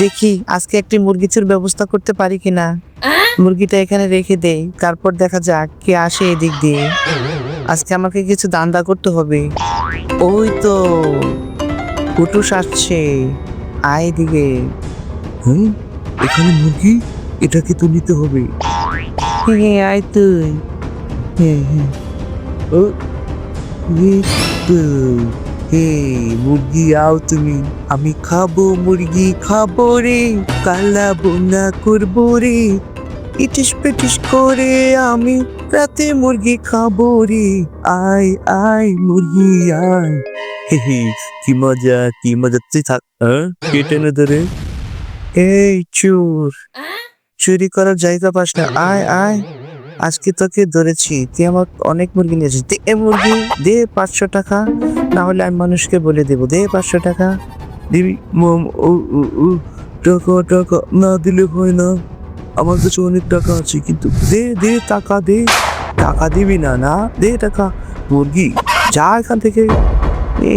দেখি আজকে একটি মুরগি চুর ব্যবস্থা করতে পারি কিনা। মুরগিটা এখানে রেখে দেই, তারপর দেখা যাক কে আসে এদিক দিয়ে। আজকে আমাকে কিছু দান্দা করতে হবে। ওই তো কুটুস আসছে, আয় দিকে। হ্যাঁ, এখানে মুরগি, এটাকে তো নিতে হবে। হ্যাঁ আয় তুই। হ্যাঁ হ্যাঁ। ও, এই তো। হে মুরগি, আও তুমি। আমি খাবো মুরগি, খাবো রে। কালা বোনা করবো রে। ইটিস পিটিস করে আমি রাতে মুরগি খাবো রে। আয় আয় মুরগি আয়। হে হে, কি মজা কি মজা। তুই থাক। হ্যাঁ, কে টেনে ধরে? এই চোর, চুরি করার জায়গা পাস না, আয় আয়। আজকে তোকে ধরেছি, তুই আমার অনেক মুরগি নিয়েছিস। দে এ মুরগি, দে 500 টাকা, না হলে আমি মানুষকে বলে দেবো। দে 500 টাকা। দিবি মম? ও ও ও, টাকা টাকা না দিলে হয় না। আমার কাছে অনেক টাকা আছে, কিন্তু দে দে টাকা দে। টাকা দিবি না? না দে টাকা। মুরগি, যা এখান থেকে। এ